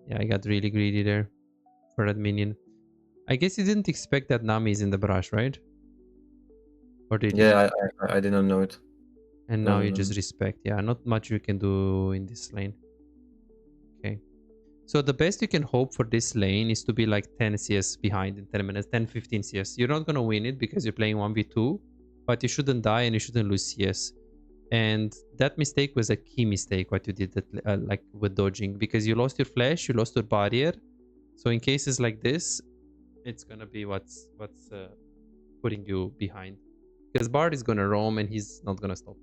Yeah, I got really greedy there for that minion. I guess you didn't expect that Nami is in the brush, right? Or did you? Yeah, I didn't know it. And now you just respect. Yeah, not much you can do in this lane. Okay. So the best you can hope for this lane is to be like 10 CS behind in 10 minutes, 10, 15 CS. You're not going to win it because you're playing 1v2, but you shouldn't die and you shouldn't lose CS. And that mistake was a key mistake, what you did that, like with dodging, because you lost your flash, you lost your barrier. So in cases like this, it's going to be what's putting you behind. Because Bard is going to roam and he's not going to stop.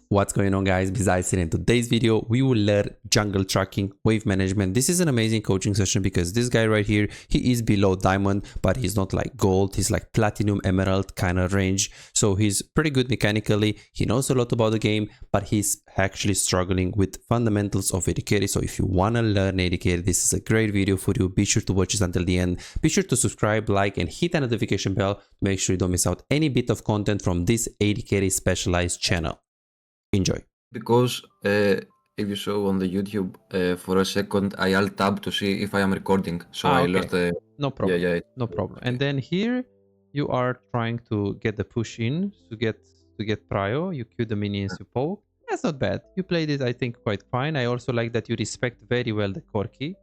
What's going on, guys? Besides, in today's video we will learn jungle tracking, wave management. This is an amazing coaching session because this guy right here, he is below diamond, but he's not like gold, he's like platinum, emerald kind of range. So he's pretty good mechanically, he knows a lot about the game, but he's actually struggling with fundamentals of AD carry. So if you want to learn AD carry, this is a great video for you. Be sure to watch this until the end. Be sure to subscribe, like, and hit the notification bell to make sure you don't miss out any bit of content from this AD carry specialized channel. Enjoy. Because if you saw on the YouTube, for a second I alt tab to see if I am recording. So I okay. lost the... No problem. Yeah, no problem. And then here you are trying to get the push in to get prio. You queue the minions, you poke. That's not bad. You played it, I think, quite fine. I also like that you respect very well the Corki.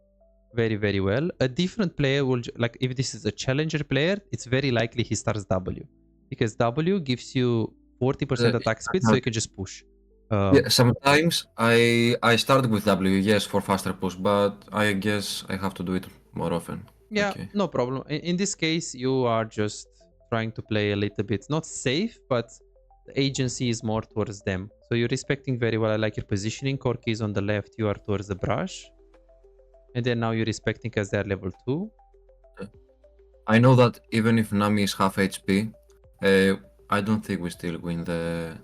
Very, very well. A different player will, like if this is a challenger player, it's very likely he starts W. Because W gives you 40% attack speed, so you can just push. Yeah, sometimes I start with W, yes, for faster push, but I guess I have to do it more often. Yeah, okay. No problem. In this case, you are just trying to play a little bit, not safe, but the agency is more towards them. So you're respecting very well. I like your positioning. Corki is on the left, you are towards the brush. And then now you're respecting as they're level 2. I know that even if Nami is half HP, I don't think we still win the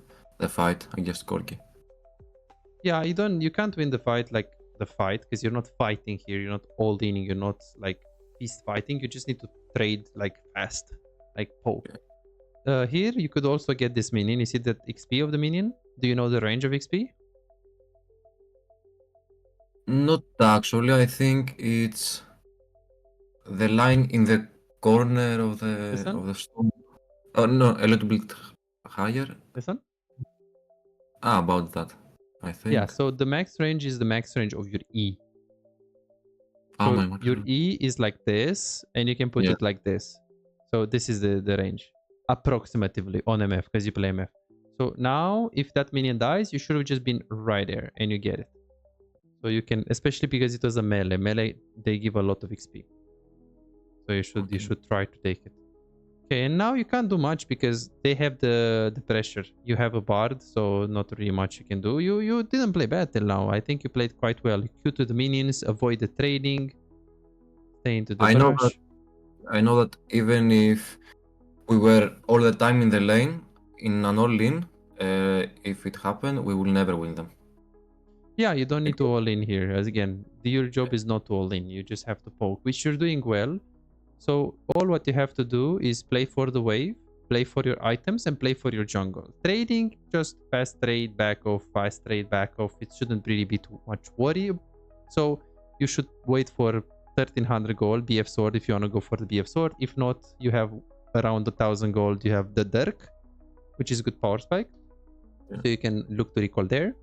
fight against Corki. Yeah, you can't win the fight because you're not fighting here. You're not all inning. You're not like fist fighting. You just need to trade like fast, like poke. Here you could also get this minion. You see that XP of the minion? Do you know the range of XP? Not actually. I think it's the line in the corner of the stone. Oh no, a little bit higher. This one? About that, I think. Yeah, so the max range is the max range of your E. Oh, So your E is like this, and you can put it like this. So this is the range, approximately on MF, because you play MF. So now, if that minion dies, you should have just been right there, and you get it. So you can, especially because it was a melee. Melee, they give a lot of XP. So you should try to take it. Okay, and now you can't do much because they have the pressure. You have a bard, so not really much you can do. You didn't play bad till now. I think you played quite well. You Q to the minions, avoid the trading, stay into the brush. I know that even if we were all the time in the lane, in an all-in, if it happened, we will never win them. Yeah, you don't need to all in here. As again, your job is not to all in. You just have to poke, which you're doing well. So all what you have to do is play for the wave, play for your items, and play for your jungle. Trading, just fast trade, back off, fast trade, back off. It shouldn't really be too much worry. So you should wait for 1300 gold, BF sword, if you want to go for the BF sword. If not, you have around 1000 gold. You have the Dirk, which is good power spike. Yeah. So you can look to recall there.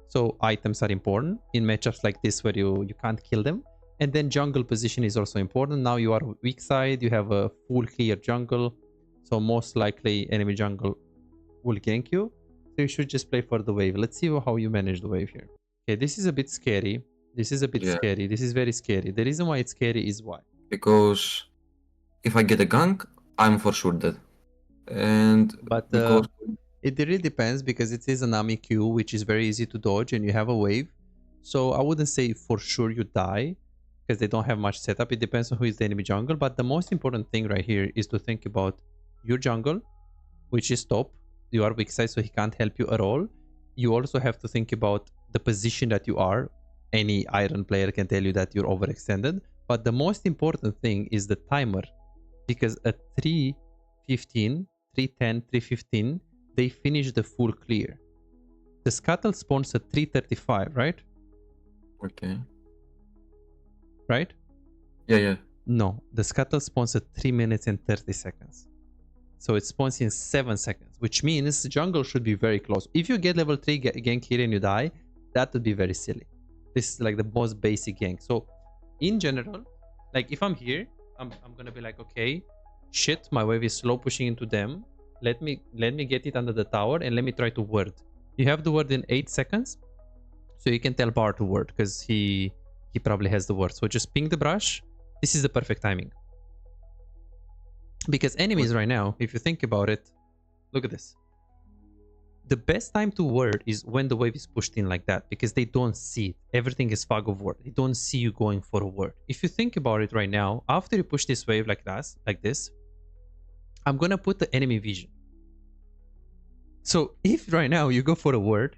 So items are important in matchups like this where you can't kill them. And then jungle position is also important. Now you are weak side, you have a full clear jungle. So most likely enemy jungle will gank you. So you should just play for the wave. Let's see how you manage the wave here. Okay, this is a bit scary. This is a bit scary. This is very scary. The reason why it's scary is why? Because if I get a gank, I'm for sure dead. And but because it really depends, because it is a Nami Q, which is very easy to dodge, and you have a wave. So I wouldn't say for sure you die, because they don't have much setup. It depends on who is the enemy jungle. But the most important thing right here is to think about your jungle, which is top. You are weak side, so he can't help you at all. You also have to think about the position that you are. Any iron player can tell you that you're overextended. But the most important thing is the timer, because at 3:15, 3:10, 3:15, they finish the full clear. The scuttle spawns at 3:35, right? Okay. right? Yeah. No, the scuttle spawns at 3 minutes and 30 seconds. So it spawns in 7 seconds, which means jungle should be very close. If you get level 3 gank here and you die, that would be very silly. This is like the most basic gank. So in general, like if I'm here, I'm gonna be like, okay, shit, my wave is slow pushing into them. Let me get it under the tower and let me try to ward. You have the ward in 8 seconds, so you can tell Bar to ward because he probably has the ward. So just ping the brush. This is the perfect timing. Because enemies right now, if you think about it, look at this. The best time to ward is when the wave is pushed in like that, because they don't see it. Everything is fog of ward. They don't see you going for a ward. If you think about it right now, after you push this wave like this, I'm gonna put the enemy vision. So if right now you go for a ward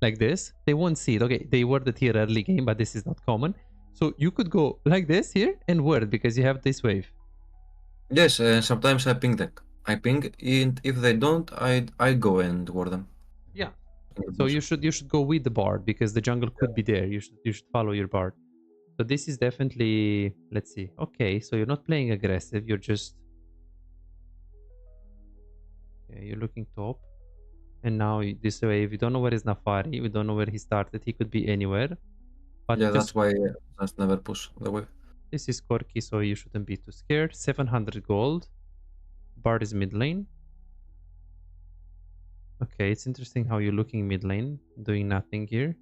like this, they won't see it. Okay, they warded here early game, but this is not common. So you could go like this here and ward because you have this wave. Yes, sometimes I ping them. I ping, and if they don't, I go and ward them. Yeah. So you should go with the bard because the jungle could be there. You should follow your bard. So this is definitely, let's see. Okay, so you're not playing aggressive. You're just, okay, you're looking top. And now this wave, we don't know where is Nafari. We don't know where he started. He could be anywhere. But Yeah, that's why I just never push the wave. This is Corki, so you shouldn't be too scared. 700 gold. Bard is mid lane. Okay, it's interesting how you're looking mid lane, doing nothing here.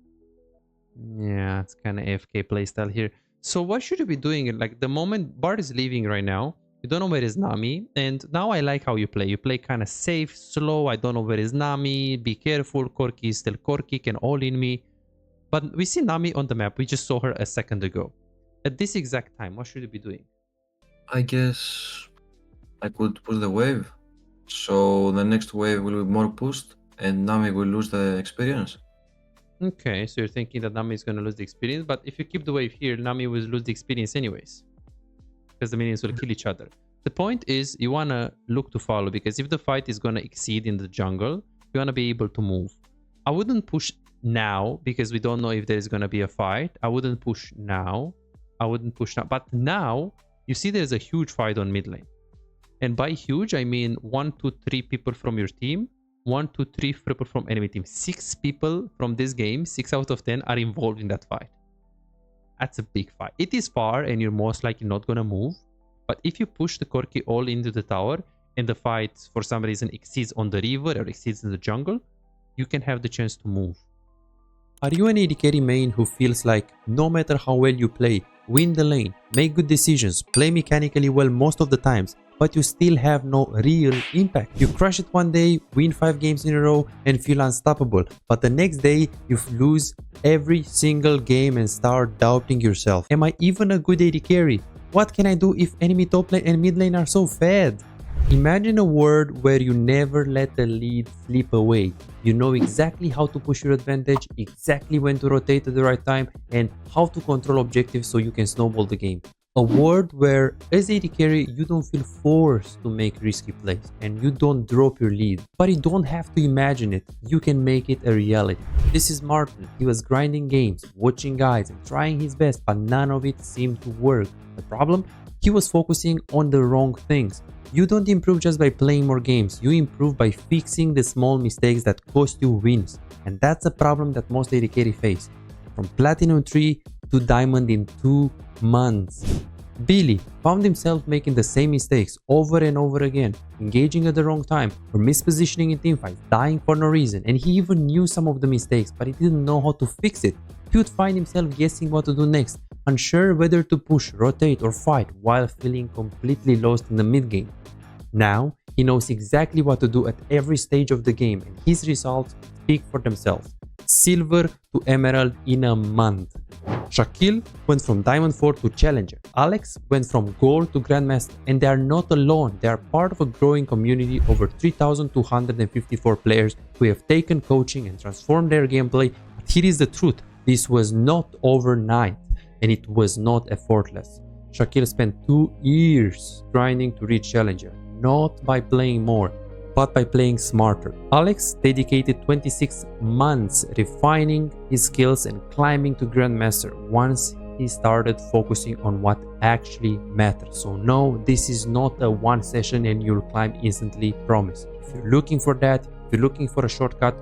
Yeah, it's kind of AFK playstyle here. So what should you be doing? Like the moment Bard is leaving right now, you don't know where is Nami. And now I like how you play. You play kind of safe, slow. I don't know where is Nami. Be careful. Corki is still Corki, can all in me. But we see Nami on the map. We just saw her a second ago. At this exact time, what should you be doing? I guess I could push the wave, so the next wave will be more pushed and Nami will lose the experience. Okay, so you're thinking that Nami is going to lose the experience, but if you keep the wave here, Nami will lose the experience anyways, because the minions will kill each other. The point is you want to look to follow, because if the fight is going to exceed in the jungle, you want to be able to move. I wouldn't push now because we don't know if there is going to be a fight. I wouldn't push now. But now you see there's a huge fight on mid lane. And by huge, I mean 1, 2, 3 people from your team, 1, 2, 3 people from enemy team. 6 people from this game, 6 out of 10 are involved in that fight. That's a big fight. It is far and you're most likely not going to move. But if you push the Corki all into the tower and the fight for some reason exceeds on the river or exceeds in the jungle, you can have the chance to move. Are you an AD carry main who feels like no matter how well you play, win the lane, make good decisions, play mechanically well most of the times, but you still have no real impact? You crush it one day, win 5 games in a row and feel unstoppable, but the next day you lose every single game and start doubting yourself. Am I even a good AD carry? What can I do if enemy top lane and mid lane are so fed? Imagine a world where you never let the lead slip away. You know exactly how to push your advantage, exactly when to rotate at the right time, and how to control objectives so you can snowball the game. A world where as AD carry you don't feel forced to make risky plays and you don't drop your lead. But you don't have to imagine it, you can make it a reality. This is Martin. He was grinding games, watching guides and trying his best, but none of it seemed to work. The problem? He was focusing on the wrong things. You don't improve just by playing more games, you improve by fixing the small mistakes that cost you wins. And that's a problem that most AD carry face. From Platinum 3 to Diamond in 2 months. Billy found himself making the same mistakes over and over again, engaging at the wrong time or mispositioning in teamfights, dying for no reason, and he even knew some of the mistakes but he didn't know how to fix it. He would find himself guessing what to do next, unsure whether to push, rotate or fight while feeling completely lost in the mid game. Now he knows exactly what to do at every stage of the game and his results speak for themselves. Silver to Emerald in a month. Shaquille went from Diamond 4 to Challenger. Alex went from Gold to Grandmaster, and they are not alone. They are part of a growing community over 3,254 players who have taken coaching and transformed their gameplay. But here is the truth. This was not overnight and it was not effortless. Shaquille spent 2 years grinding to reach Challenger, not by playing more, but by playing smarter. Alex dedicated 26 months refining his skills and climbing to Grandmaster. Once he he started focusing on what actually matters. So no, this is not a one session and you'll climb instantly, promise. If you're looking for that, if you're looking for a shortcut,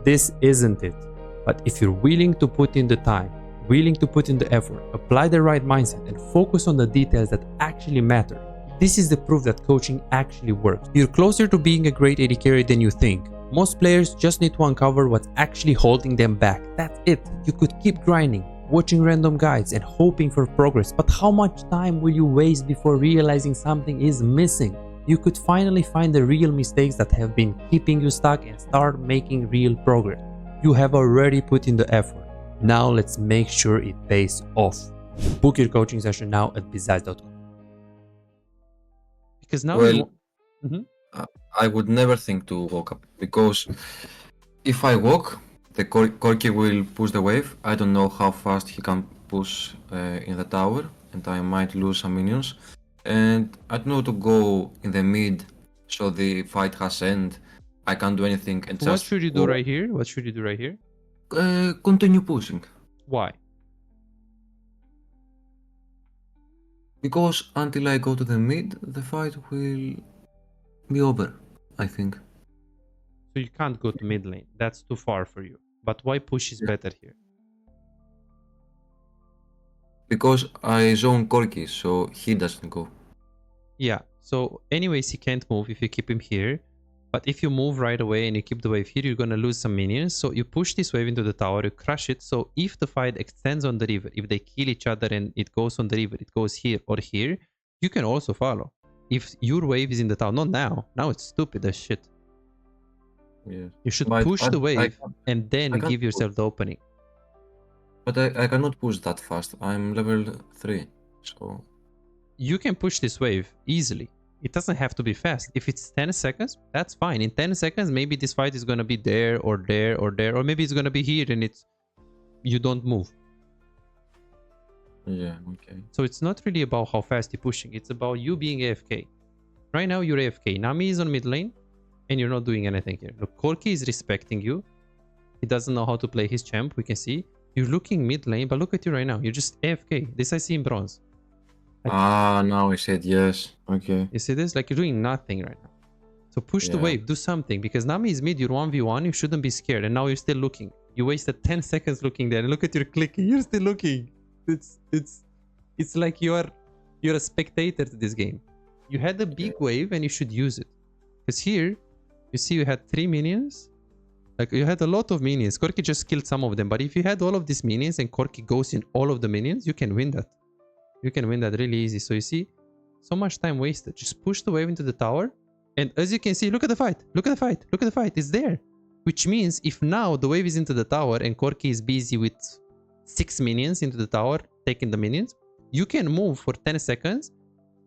this isn't it. But if you're willing to put in the time, willing to put in the effort, apply the right mindset, and focus on the details that actually matter, this is the proof that coaching actually works. You're closer to being a great AD carry than you think. Most players just need to uncover what's actually holding them back. That's it. You could keep grinding, watching random guides, and hoping for progress, but how much time will you waste before realizing something is missing? You could finally find the real mistakes that have been keeping you stuck and start making real progress. You have already put in the effort. Now let's make sure it pays off. Book your coaching session now at BeeZides.com. Because now Well, Mhm. I would never think to walk up, because if I walk, the Corki will push the wave. I don't know how fast he can push in the tower, and I might lose some minions. And I don't know to go in the mid, so the fight has end. I can't do anything and So what just should you do right here? What should you do right here? continue pushing. Why? Because until I go to the mid, the fight will be over, I think. So you can't go to mid lane. That's too far for you. But why push is Yeah. better here? Because I zone Corki, so he doesn't go. Yeah. So anyways, he can't move if you keep him here. But if you move right away and you keep the wave here, you're going to lose some minions. So you push this wave into the tower, you crush it. So if the fight extends on the river, if they kill each other and it goes on the river, it goes here or here, you can also follow. If your wave is in the tower, not now. Now it's stupid as shit. Yeah. You should But push the wave and then I can't give yourself the opening. But I cannot push that fast. I'm level 3, so... You can push this wave easily. It doesn't have to be fast. If it's 10 seconds, that's fine. In 10 seconds, maybe this fight is going to be there or there or there. Or maybe it's going to be here and you don't move. Yeah, okay. So it's not really about how fast you're pushing. It's about you being AFK. Right now, you're AFK. Nami is on mid lane and you're not doing anything here. Look, Corki is respecting you. He doesn't know how to play his champ. We can see. You're looking mid lane, but look at you right now. You're just AFK. This I see in bronze. Now I said yes. Okay. You see this? Like you're doing nothing right now. So push the Yeah. wave, do something. Because Nami is mid, you're 1v1, you shouldn't be scared. And now you're still looking. You wasted 10 seconds looking there. And look at your clicking. You're still looking. It's like you're a spectator to this game. You had a big wave and you should use it. Because here, you see you had 3 minions. Like you had a lot of minions. Corki just killed some of them. But if you had all of these minions and Corki goes in all of the minions, you can win that. You can win that really easy. So you see, so much time wasted. Just push the wave into the tower. And as you can see, look at the fight. Look at the fight. Look at the fight. It's there. Which means if now the wave is into the tower and Corki is busy with 6 minions into the tower, taking the minions, you can move for 10 seconds,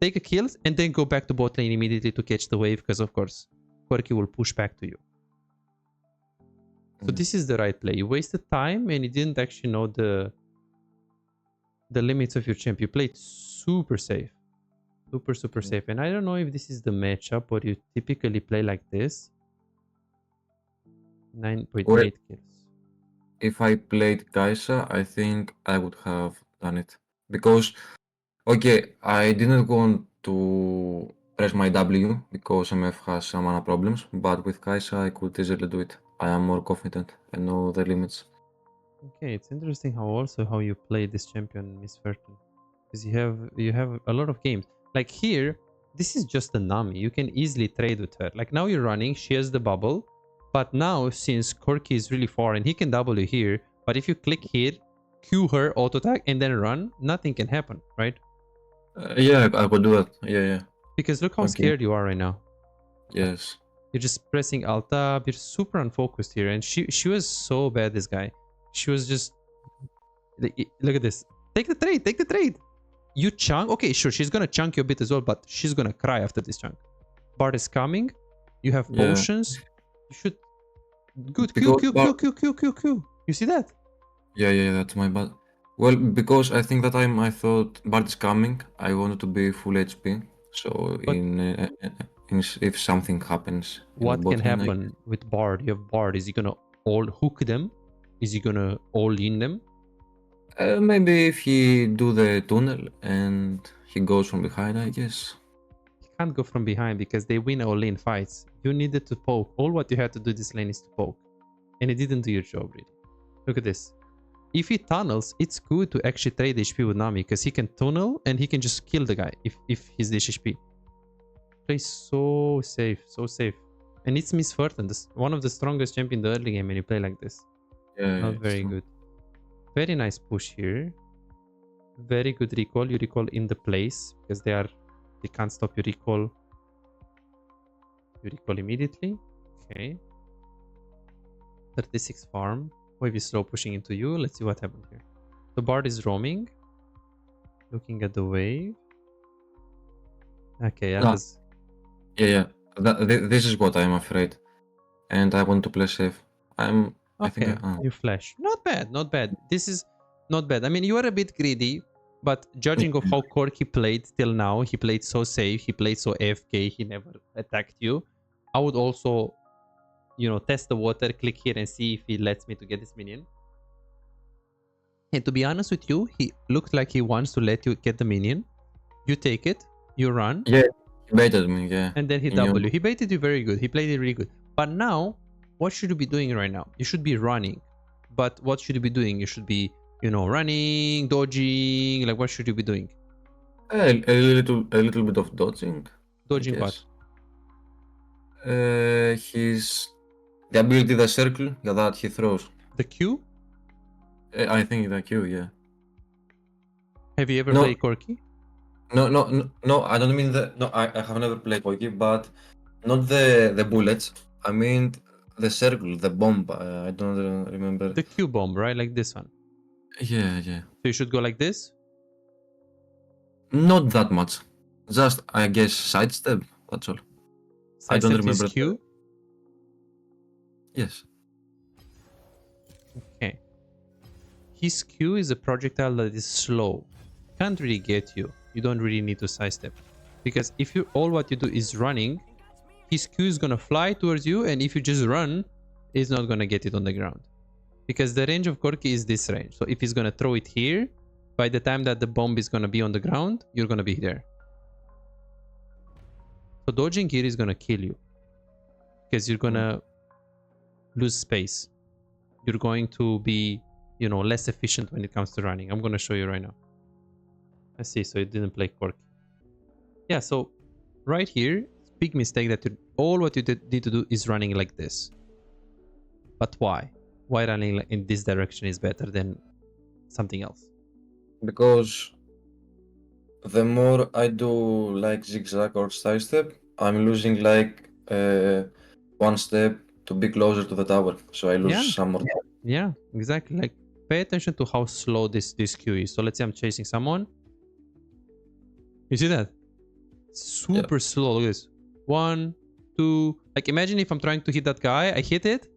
take a kill, and then go back to bot lane immediately to catch the wave. Because of course, Corki will push back to you. So this is the right play. You wasted time and you didn't actually know the limits of your champ. You played super safe. Super safe. And I don't know if this is the matchup or you typically play like this. 9.8 Well, kills. if I played Kaisa, I think I would have done it. Because, okay, I didn't want to press my W because MF has some mana problems, but with Kaisa I could easily do it. I am more confident and know the limits. Okay, it's interesting how you play this champion, Miss Fertin. Because you have a lot of games. Like here, this is just a Nami. You can easily trade with her. Like now you're running, she has the bubble. But now, since Corki is really far and he can W here, but if you click here, Q her, auto attack, and then run, nothing can happen, right? Yeah, I could do that. Yeah. Because look how Okay. scared you are right now. Yes. You're just pressing alt tab. You're super unfocused here, and she was so bad. This guy, she was just look at this. Take the trade. Take the trade. You chunk. Okay, sure. She's gonna chunk you a bit as well, but she's gonna cry after this chunk. Bard is coming. You have potions. You should. Good. Q. You see that? Yeah. That's my bad. Well, because I think that I thought Bard is coming. I wanted to be full HP. So But if something happens, in what the can bot lane, happen with Bard? You have Bard. Is he gonna all hook them? Is he gonna all in them? Maybe if he do the tunnel and he goes from behind, I guess. He can't go from behind because they win all lane fights. You needed to poke. All what you had to do this lane is to poke. And it didn't do your job really. Look at this. If he tunnels, it's good to actually trade HP with Nami because he can tunnel and he can just kill the guy if he's this HP. Play so safe, so safe. And it's Miss Fortune, one of the strongest champion in the early game when you play like this. Yeah, Not it's very true. good. Very nice push here. Very good recall. You recall in the place because they can't stop your recall. You recall immediately. Okay. 36 farm. Wave is slow pushing into you. Let's see what happened here. The Bard is roaming. Looking at the wave. Okay, yeah, Ah. that's Yeah. This is what I'm afraid. And I want to play safe. I think okay. You flash. Not bad, not bad. This is not bad. I mean, you are a bit greedy, but judging of how Corki played till now, he played so safe, he played so AFK, he never attacked you. I would also, you know, test the water, click here and see if he lets me to get this minion. And to be honest with you, he looked like he wants to let you get the minion. You take it, you run. Yeah, he baited me, yeah. And then he W. He baited you very good. He played it really good. But now, what should you be doing right now? You should be running. But what should you be doing? You should be, you know, running, dodging. Like, what should you be doing? A little bit of dodging. Dodging what? His the ability, the circle that he throws. The Q? I think the Q, yeah. Have you ever played Corki? No. I don't mean the. No, I have never played Corki, but not the bullets. I mean the circle, the bomb. I don't remember. The Q bomb, right? Like this one. Yeah. So you should go like this? Not that much. Just, I guess, sidestep. That's all. I don't remember. Q? Yes. Okay. His Q is a projectile that is slow. Can't really get you. You don't really need to sidestep. Because if you all what you do is running, his Q is gonna fly towards you, and if you just run, it's not gonna get it on the ground. Because the range of Corki is this range. So if he's gonna throw it here, by the time that the bomb is gonna be on the ground, you're gonna be there. So dodging here is gonna kill you. Because you're gonna lose space. You're going to be, you know, less efficient when it comes to running. I'm gonna show you right now. I see, so you didn't play Corki. Yeah, so right here, big mistake that all what you need to do is running like this. But why? Why running in this direction is better than something else? Because the more I do like zigzag or sidestep, I'm losing like one step to be closer to the tower. So I lose some more time. Yeah, exactly. Like, pay attention to how slow this Q is. So let's say I'm chasing someone. You see that? Super slow. Look at this. 1, 2. Like, imagine if I'm trying to hit that guy, I hit it,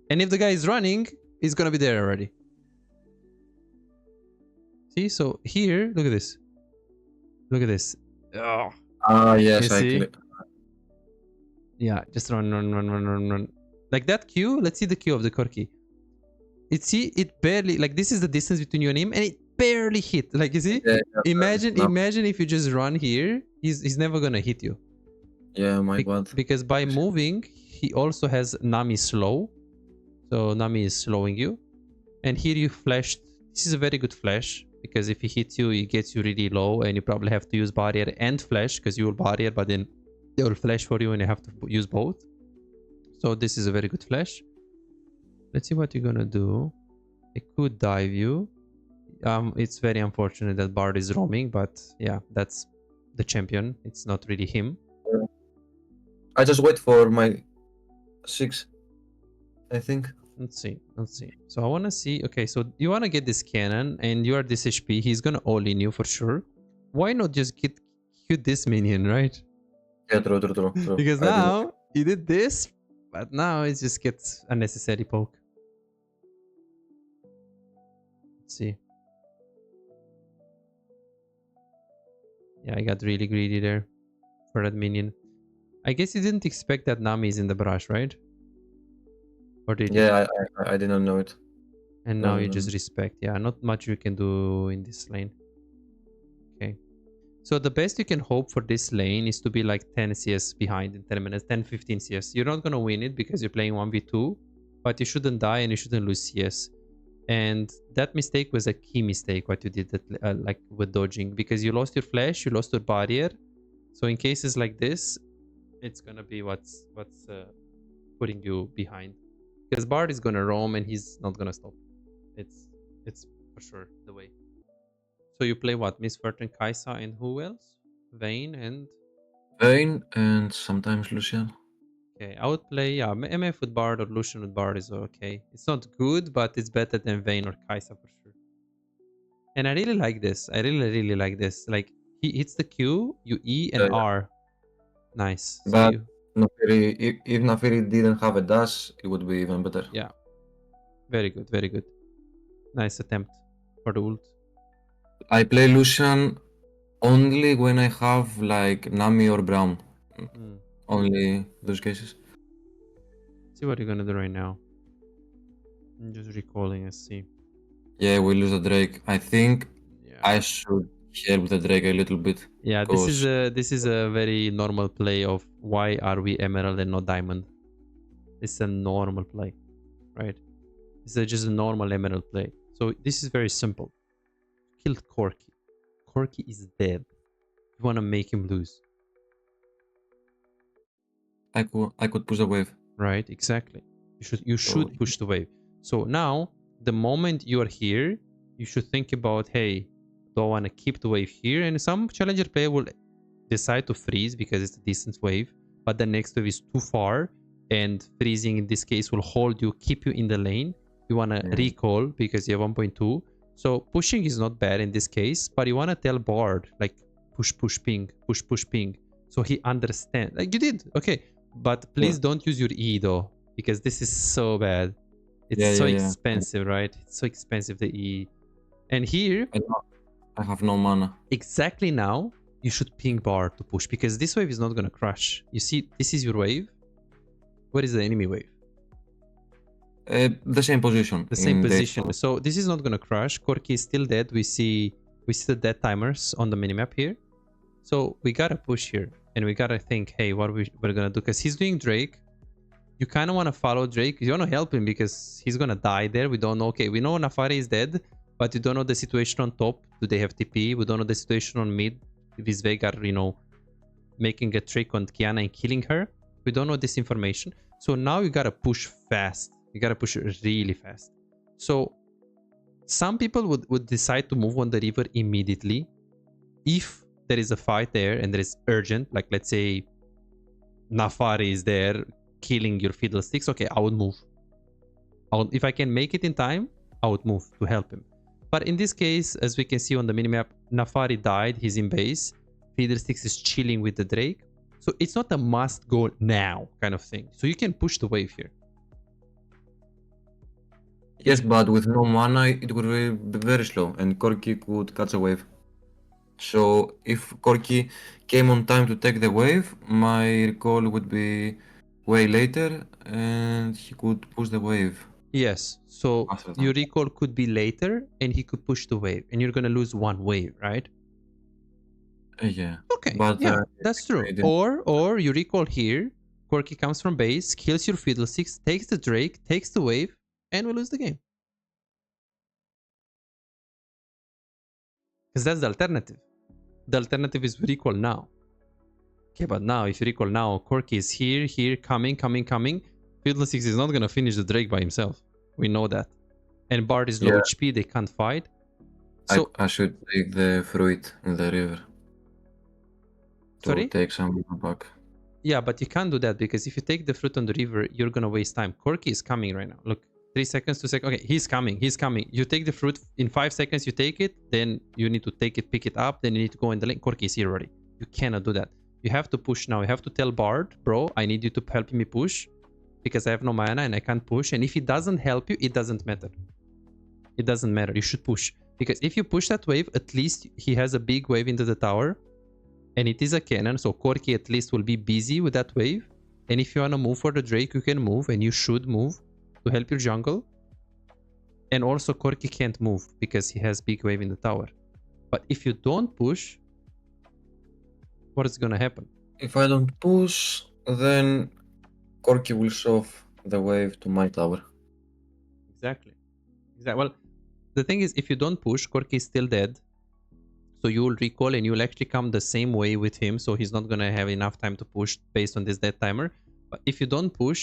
and if the guy is running, he's gonna be there already. See? So here, look at this. Look at this. Oh. Yes, I see. Yeah, just run. Like that Q, let's see the Q of the Corki. It barely, like, this is the distance between you and him, and it barely hit. Like, you see? Yeah, imagine if you just run here, he's never gonna hit you. Yeah, my God. Because by moving, he also has Nami slow. So Nami is slowing you. And here you flashed. This is a very good flash. Because if he hits you, he gets you really low. And you probably have to use barrier and flash. Because you will barrier, but then they will flash for you and you have to use both. So this is a very good flash. Let's see what you're gonna do. I could dive you. It's very unfortunate that Bard is roaming. But yeah, that's the champion. It's not really him. I just wait for my 6, I think. Let's see. So I want to see. Okay, so you want to get this cannon and you are this HP. He's gonna all in you for sure. Why not just get this minion, right? Yeah, true. Because now you did this, but now it just gets unnecessary poke. Let's see. Yeah, I got really greedy there for that minion. I guess you didn't expect that Nami is in the brush, right? Or did you? Yeah, I did not know it. And now you just respect. Yeah, not much you can do in this lane. Okay. So the best you can hope for this lane is to be like 10 CS behind in 10 minutes, 10, 15 CS. You're not going to win it because you're playing 1v2, but you shouldn't die and you shouldn't lose CS. And that mistake was a key mistake, what you did that, like with dodging, because you lost your flash, you lost your barrier. So in cases like this, it's going to be what's putting you behind. Because Bard is going to roam and he's not going to stop. It's for sure the way. So you play what? Miss Fortune, Kaisa, and who else? Vayne and... Vayne and sometimes Lucian. Okay, I would play, yeah, MF with Bard or Lucian with Bard is okay. It's not good, but it's better than Vayne or Kaisa for sure. And I really like this. I really like this. Like, he hits the Q, you E and R. Nice. But So Naafiri, if Naafiri didn't have a dash, it would be even better. yeah. Very good, very good. Nice attempt for the ult. I play Lucian only when I have like Nami or Brown. Only those cases. See what you're gonna do right now. I'm just recalling, let's see. Yeah, we lose the Drake. I think I should help the Drake a little bit. Yeah, this is a very normal play of why are we Emerald and not Diamond. It's a normal play, right? It's just a normal Emerald play. So this is very simple. Killed Corki. Corki is dead. You want to make him lose. I could push the wave. Right, exactly. You should push the wave. So now, the moment you are here, you should think about, hey, do I want to keep the wave here? And some challenger player will decide to freeze because it's a decent wave, but the next wave is too far, and freezing in this case will hold you, keep you in the lane. You want to recall because you have 1.2. So pushing is not bad in this case, but you want to tell Bard, like, push, ping, push, ping. So he understands. Like you did. Okay. But please don't use your E though, because this is so bad. It's so expensive, right? It's so expensive, the E. And here... I have no mana. Exactly now, you should ping Bard to push, because this wave is not going to crush. You see, this is your wave. What is the enemy wave? The same position. The same position. So this is not going to crush. Corki is still dead. We see the dead timers on the minimap here. So we got to push here. And we gotta think, hey, what we're gonna do, because he's doing Drake. You kind of want to follow Drake. You want to help him because he's gonna die there. We don't know. Okay, we know Naafiri is dead, but we don't know the situation on top. Do they have TP? We don't know the situation on mid. If is Veigar, making a trick on Kiana and killing her. We don't know this information. So now you gotta push fast. You gotta push really fast. So some people would decide to move on the river immediately if there is a fight there and there is urgent, like let's say Naafiri is there killing your fiddlesticks. Okay, I would move. If I can make it in time, I would move to help him. But in this case, as we can see on the minimap, Naafiri died, he's in base, fiddlesticks is chilling with the Drake. So it's not a must go now kind of thing. So you can push the wave here. Yes, but with no mana, it would be very slow and Corki could catch a wave. So if Corki came on time to take the wave, my recall would be way later and he could push the wave. Yes, so your recall could be later and he could push the wave and you're going to lose one wave, right? Yeah. Okay, but, yeah, that's true. Or you recall here, Corki comes from base, kills your fiddlesticks, takes the Drake, takes the wave, and we lose the game. Because that's the alternative. The alternative is we recall now. Okay, but now, if you recall now, Corki is here, coming. Fiddlesticks is not going to finish the Drake by himself. We know that. And Bard is low HP, they can't fight. So I should take the fruit in the river. To take some back. Yeah, but you can't do that because if you take the fruit on the river, you're going to waste time. Corki is coming right now. Look. 3 seconds, 2 seconds. Okay, he's coming. You take the fruit in 5 seconds, you take it, then you need to take it, pick it up, then you need to go in the lane. Corki is here already. You cannot do that. You have to push now. You have to tell Bard, bro, I need you to help me push because I have no mana and I can't push. And if he doesn't help you, it doesn't matter. It doesn't matter. You should push. Because if you push that wave, at least he has a big wave into the tower. And it is a cannon, so Corki at least will be busy with that wave. And if you want to move for the Drake, you can move and you should move to help your jungle. And also Corki can't move because he has big wave in the tower. But if you don't push, what is gonna happen? If I don't push, then Corki will shove the wave to my tower. Exactly. Well, the thing is, if you don't push, Corki is still dead. So you will recall and you will actually come the same way with him. So he's not gonna have enough time to push based on this dead timer. But if you don't push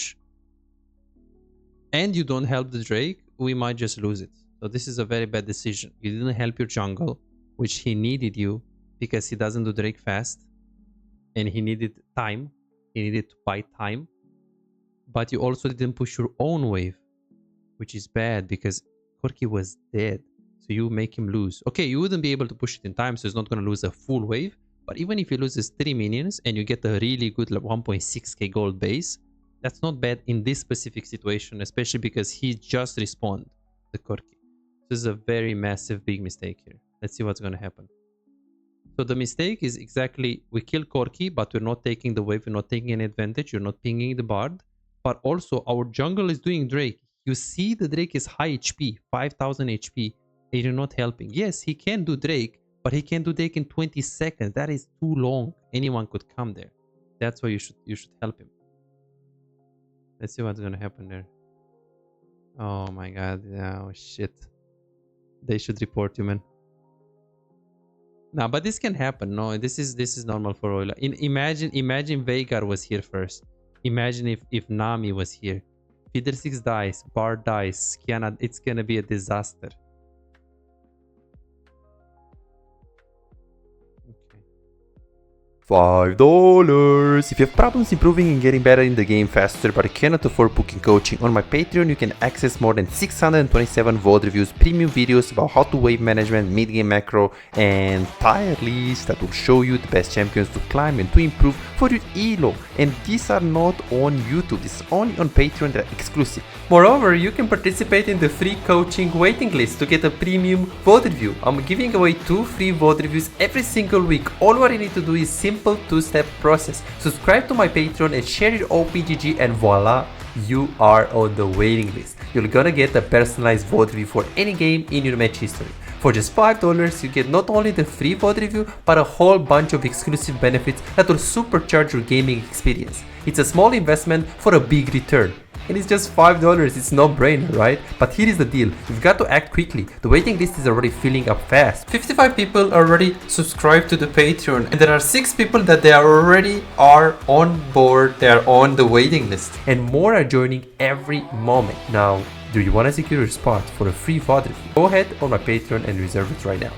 and you don't help the Drake, we might just lose it. So this is a very bad decision. You didn't help your jungle, which he needed you because he doesn't do Drake fast. And he needed time. He needed to buy time. But you also didn't push your own wave, which is bad because Corki was dead. So you make him lose. Okay, you wouldn't be able to push it in time, so he's not going to lose a full wave. But even if he loses 3 minions and you get a really good 1.6k gold base, that's not bad in this specific situation, especially because he just respawned the Corki. This is a very massive, big mistake here. Let's see what's going to happen. So the mistake is exactly, we kill Corki, but we're not taking the wave, we're not taking any advantage, you're not pinging the Bard. But also, our jungle is doing Drake. You see the Drake is high HP, 5000 HP, and you're not helping. Yes, he can do Drake, but he can do Drake in 20 seconds. That is too long. Anyone could come there. That's why you should help him. Let's see what's gonna happen there. Oh my god, oh shit. They should report you, man. No, but this can happen. No, this is normal for Oila. Imagine Veigar was here first. Imagine if Nami was here. Feeder 6 dies, Bard dies, Kiana, it's gonna be a disaster. $5. If you have problems improving and getting better in the game faster but cannot afford booking coaching, on my Patreon you can access more than 627 VOD reviews, premium videos about how to wave management, mid-game macro, and tier lists that will show you the best champions to climb and to improve for your elo. And these are not on YouTube, this is only on Patreon, they're exclusive. Moreover, you can participate in the free coaching waiting list to get a premium VOD review. I'm giving away 2 free VOD reviews every single week. All what you need to do is simple 2-step process. Subscribe to my Patreon and share your OPGG and voila, you are on the waiting list. You're gonna get a personalized VOD review for any game in your match history. For just $5, you get not only the free VOD review, but a whole bunch of exclusive benefits that will supercharge your gaming experience. It's a small investment for a big return. And it's just $5, it's no brainer, right? But here is the deal, you've got to act quickly. The waiting list is already filling up fast. 55 people already subscribed to the Patreon, and there are 6 people that they already are on board, they are on the waiting list. And more are joining every moment. Now, do you want to secure your spot for a free VOD review? Go ahead on my Patreon and reserve it right now.